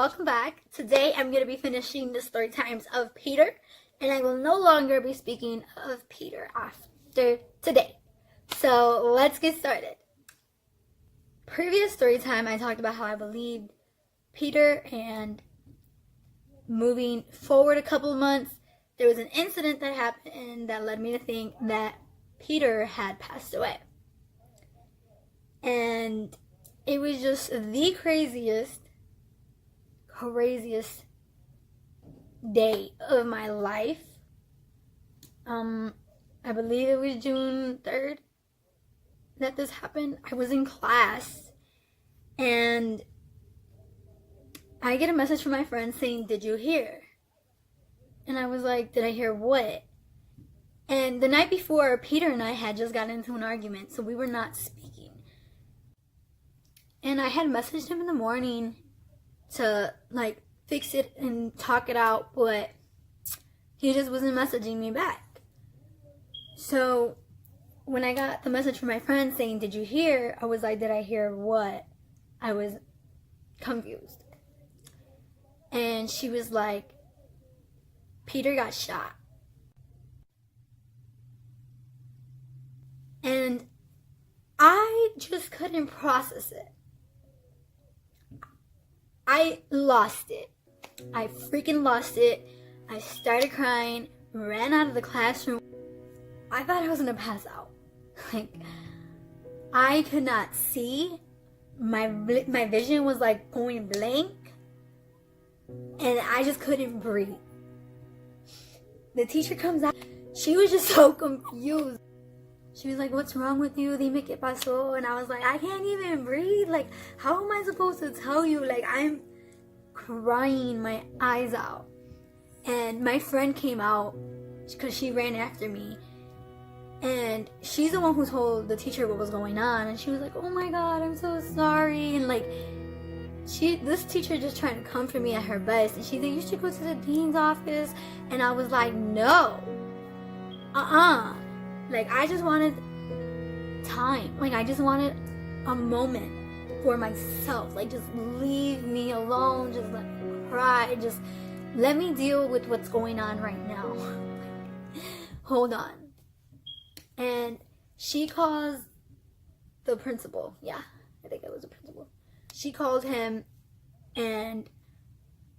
welcome back. Today I'm going to be finishing the story times of Peter, and I will no longer be speaking of Peter after today. So let's get started. Previous story time I talked about how I believed Peter, and moving forward a couple of months, there was an incident that happened that led me to think that Peter had passed away. And it was just the craziest day of my life. I believe it was June 3rd that this happened. I was in class and I get a message from my friend saying, "Did you hear?" And I was like, "Did I hear what?" And the night before, Peter and I had just gotten into an argument, so we were not speaking. And I had messaged him in the morning to fix it and talk it out, but he just wasn't messaging me back. So when I got the message from my friend saying, "Did you hear?" I was like, "Did I hear what?" I was confused. And she was like, "Peter got shot." And I just couldn't process it. I lost it. I freaking lost it. I started crying, ran out of the classroom. I thought I was gonna pass out. I could not see. My vision was going blank. And I just couldn't breathe. The teacher comes out. She was just so confused. She was like, "What's wrong with you? Dime qué pasó?" And I was like, "I can't even breathe. How am I supposed to tell you?" I'm crying my eyes out. And my friend came out because she ran after me. And she's the one who told the teacher what was going on. And she was like, "Oh my God, I'm so sorry." And this teacher just trying to comfort me at her best. And she said, "You should go to the dean's office." And I was like, "No. I just wanted time. I just wanted a moment for myself. Just leave me alone. Just let me cry. Just let me deal with what's going on right now." Hold on. And she calls the principal. Yeah, I think it was the principal. She called him, and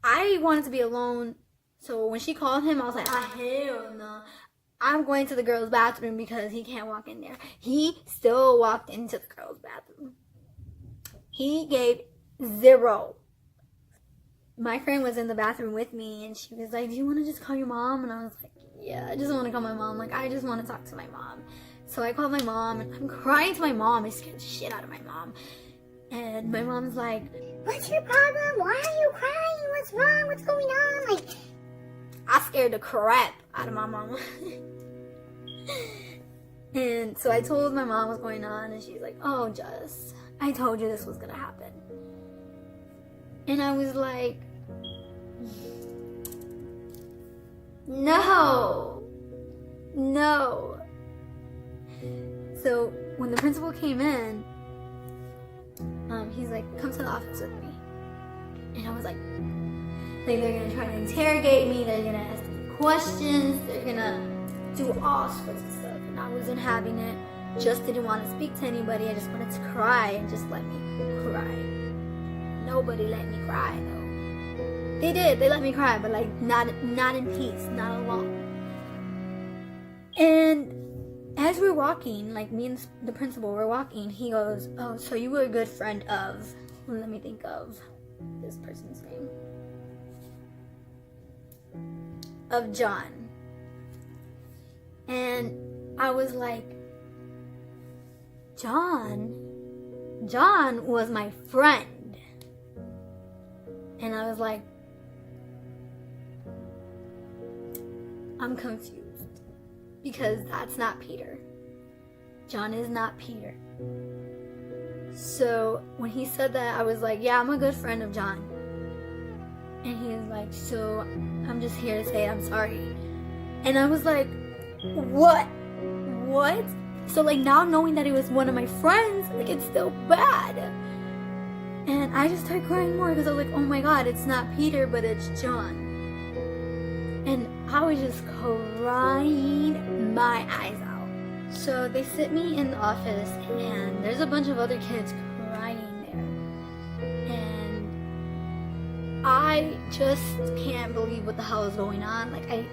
I wanted to be alone. So when she called him, I was like, hell no. I'm going to the girls' bathroom because he can't walk in there. He still walked into the girls' bathroom. He gave 0. My friend was in the bathroom with me, and she was like, "Do you want to just call your mom?" And I was like, "Yeah, I just want to call my mom. I just want to talk to my mom." So I called my mom, and I'm crying to my mom. I scared the shit out of my mom. And my mom's like, "What's your problem? Why are you crying? What's wrong? What's going on?" I scared the crap out of my mom. And so I told my mom what's going on, and she's like, "Oh, Jess, I told you this was gonna happen." And I was like, no. So when the principal came in, he's like, "Come to the office with me." And I was like, they're gonna try to interrogate me, they're gonna ask me questions, they're gonna do all sorts of stuff. And I wasn't having it. Just didn't want to speak to anybody. I just wanted to cry, and just let me cry. Nobody let me cry though. They did. They let me cry, but not in peace, not alone. And as we're walking, me and the principal were walking, he goes, "Oh, so you were a good friend of," let me think of this person's name, of John. And I was like, John was my friend. And I was like, I'm confused, because that's not Peter. John is not Peter. So when he said that, I was like, "Yeah, I'm a good friend of John." And he was like, "So I'm just here to say I'm sorry." And I was like, what? So now knowing that it was one of my friends, it's still bad. And I just started crying more because I was like, oh my god, it's not Peter, but it's John. And I was just crying my eyes out. So they sit me in the office, and there's a bunch of other kids crying there. And I just can't believe what the hell is going on. Like,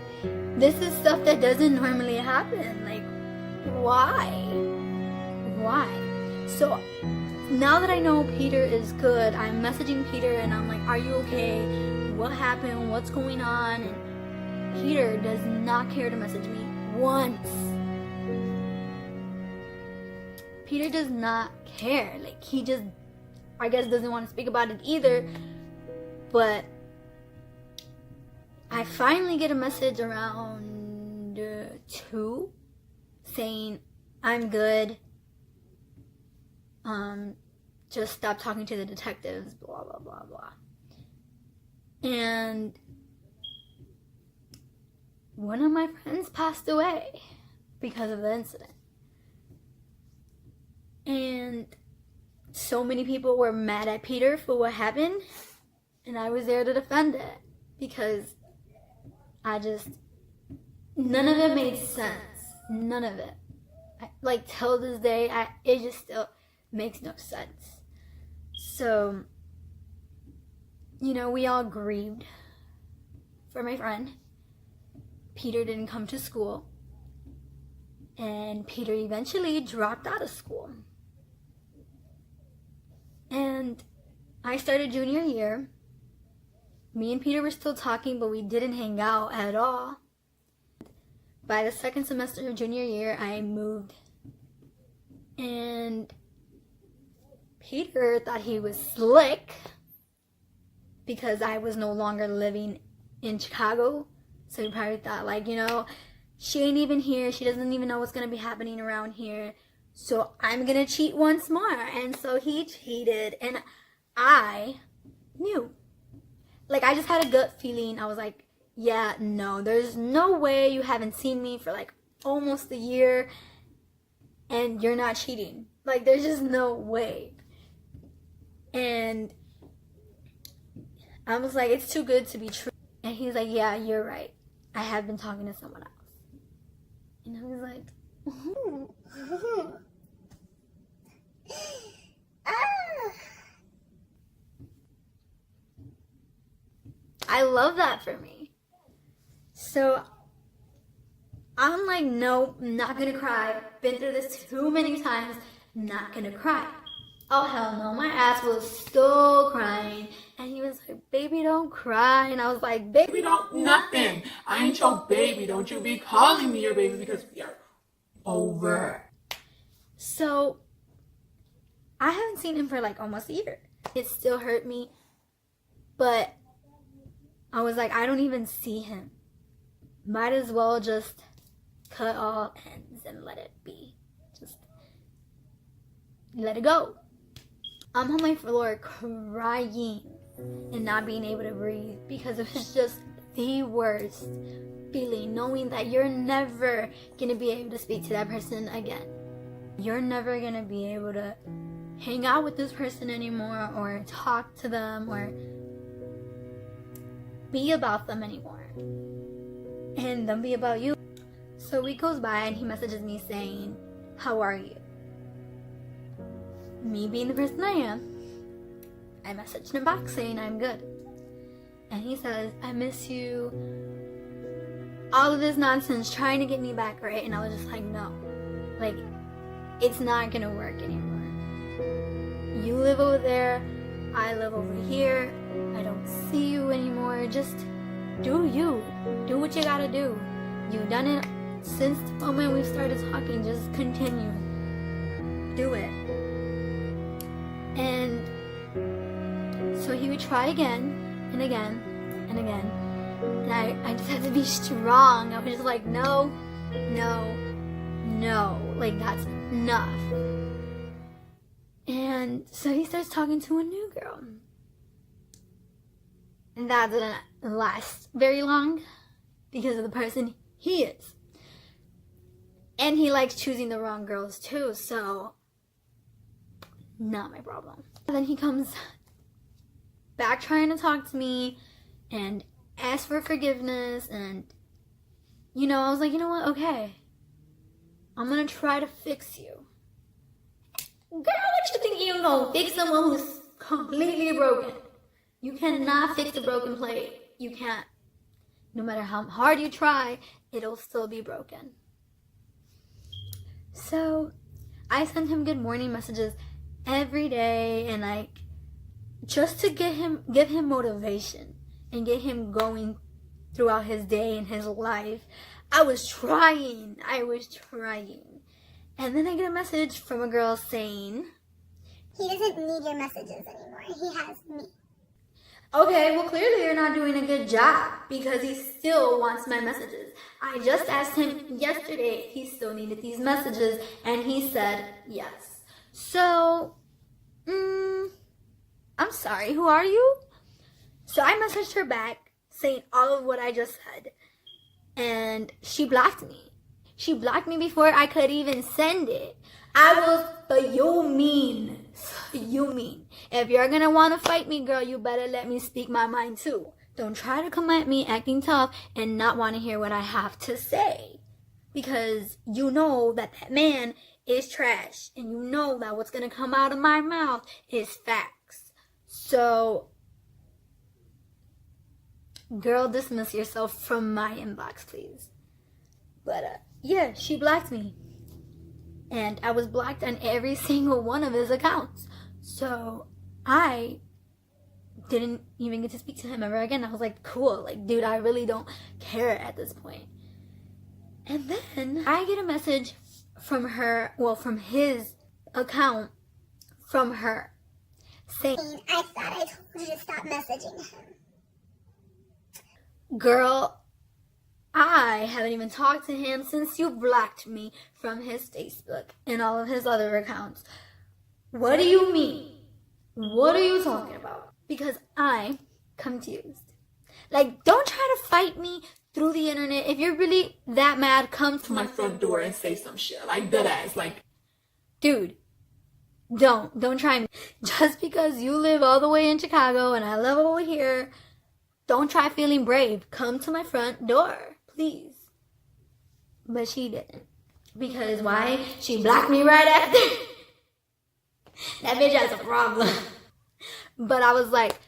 this is stuff that doesn't normally happen. Like, why? Why? So now that I know Peter is good, I'm messaging Peter and I'm like, are you okay? What happened? What's going on? And Peter does not care to message me once. Peter does not care. Like, he just, I guess, doesn't want to speak about it either. But I finally get a message around 2 saying, I'm good. Just stop talking to the detectives, blah, blah, blah, blah. And one of my friends passed away because of the incident. And so many people were mad at Peter for what happened. And I was there to defend it because none of it made sense. None of it. Like, till this day, it just still makes no sense. So, we all grieved for my friend. Peter didn't come to school. And Peter eventually dropped out of school. And I started junior year. Me and Peter were still talking, but we didn't hang out at all. By the second semester of junior year, I moved. And Peter thought he was slick because I was no longer living in Chicago. So he probably thought, like, she ain't even here. She doesn't even know what's going to be happening around here. So I'm going to cheat once more. And so he cheated. And I knew. Like, I just had a gut feeling. I was like, yeah, no, there's no way you haven't seen me for like almost a year and you're not cheating. Like, there's just no way. And I was like, it's too good to be true. And he's like, yeah, you're right. I have been talking to someone else. And I was like, I love that for me. So I'm like, nope, not gonna cry. Been through this too many times, not gonna cry. Oh, hell no, my ass was still crying. And he was like, baby, don't cry. And I was like, baby, don't Nothing. I ain't your baby. Don't you be calling me your baby because we are over. So I haven't seen him for like almost a year. It still hurt me. But I was like, I don't even see him. Might as well just cut all ends and let it be. Just let it go. I'm on my floor crying and not being able to breathe because it was just the worst feeling, knowing that you're never going to be able to speak to that person again. You're never going to be able to hang out with this person anymore or talk to them or be about them anymore. And them be about you. So a week goes by and he messages me saying, how are you? Me being the person I am, I messaged him back saying I'm good. And he says, I miss you. All of this nonsense trying to get me back, right? And I was just like, no. Like, it's not gonna work anymore. You live over there, I live over here. I don't see you anymore. Just do you. Do what you gotta do. You've done it since the moment we started talking. Just continue. Do it. And so he would try again and again and again. And I just had to be strong. I was just like, no, no, no. Like, that's enough. And so he starts talking to a new girl. And that didn't last very long because of the person he is. And he likes choosing the wrong girls too, so not my problem. And then he comes back trying to talk to me and ask for forgiveness. And, you know, I was like, you know what? Okay. I'm going to try to fix you. Girl, what you think you're going to fix someone who's completely broken? You cannot fix a broken plate. You can't. No matter how hard you try, it'll still be broken. So I sent him good morning messages every day, and like just to give him motivation and get him going throughout his day and his life. I was trying. And then I get a message from a girl saying, he doesn't need your messages anymore. He has me. okay, well clearly you're not doing a good job because he still wants my messages. I just asked him yesterday if he still needed these messages, and he said yes. So, I'm sorry, who are you? So I messaged her back saying all of what I just said, and she blocked me. She blocked me before I could even send it. But you mean. If you're gonna wanna fight me, girl, you better let me speak my mind too. Don't try to come at me acting tough and not want to hear what I have to say. Because you know that man is trash. And you know that what's gonna come out of my mouth is facts. So, girl, dismiss yourself from my inbox, please. But, yeah, she blocked me. And I was blocked on every single one of his accounts. So I didn't even get to speak to him ever again. I was like, cool. Like, dude, I really don't care at this point. And then I get a message from her, well, from his account, from her, saying, I thought I told you to stop messaging him. Girl, I haven't even talked to him since you blocked me from his Facebook and all of his other accounts. What do you mean? What are you talking about? Because I'm confused. Like, don't try to fight me through the internet. If you're really that mad, come to my front door and say some shit. Like, dead ass. Like, dude, don't try me. Just because you live all the way in Chicago and I live over here, don't try feeling brave. Come to my front door. Please. But she didn't. Because why? She blocked me right after. That bitch has a problem. But I was like,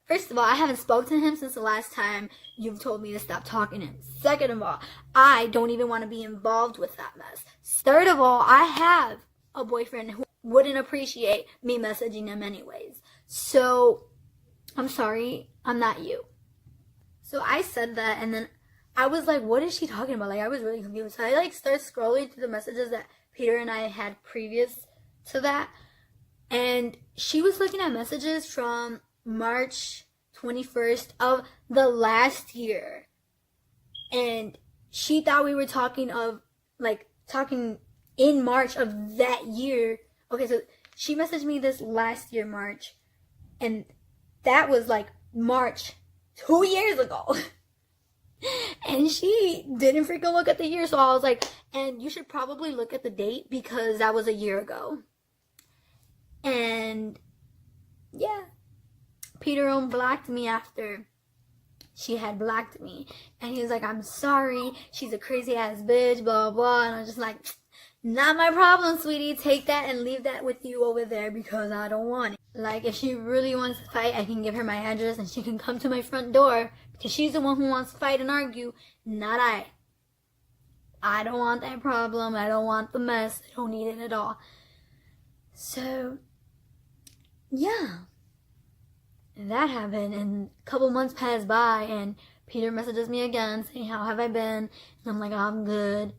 first of all, I haven't spoken to him since the last time you've told me to stop talking to him. Second of all, I don't even want to be involved with that mess. Third of all, I have a boyfriend who wouldn't appreciate me messaging him anyways. So, I'm sorry, I'm not you. So I said that, and then I was like, what is she talking about? Like, I was really confused. So I like started scrolling through the messages that Peter and I had previous to that. And she was looking at messages from March 21st of the last year. And she thought we were talking in March of that year. Okay, so she messaged me this last year, March. And that was like March 2 years ago. And she didn't freaking look at the year. So I was like, and you should probably look at the date because that was a year ago. And yeah, Peter blocked me after she had blocked me. And he was like, I'm sorry, she's a crazy ass bitch, blah, blah. And I was just like, not my problem, sweetie. Take that and leave that with you over there because I don't want it. Like, if she really wants to fight, I can give her my address and she can come to my front door because she's the one who wants to fight and argue, not I. I don't want that problem. I don't want the mess. I don't need it at all. So, yeah. That happened, and a couple months passed by, and Peter messages me again saying, how have I been? And I'm like, oh, I'm good.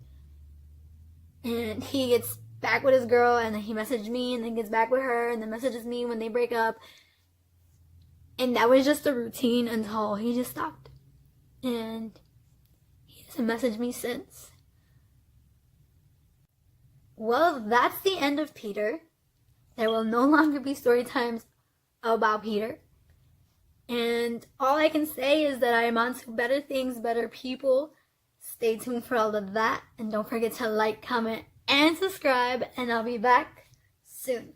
And he gets back with his girl, and then he messaged me, and then gets back with her, and then messages me when they break up. And that was just a routine until he just stopped. And he hasn't messaged me since. Well, that's the end of Peter. There will no longer be story times about Peter. And all I can say is that I am on to better things, better people. Stay tuned for all of that. And don't forget to like, comment, and subscribe. And I'll be back soon.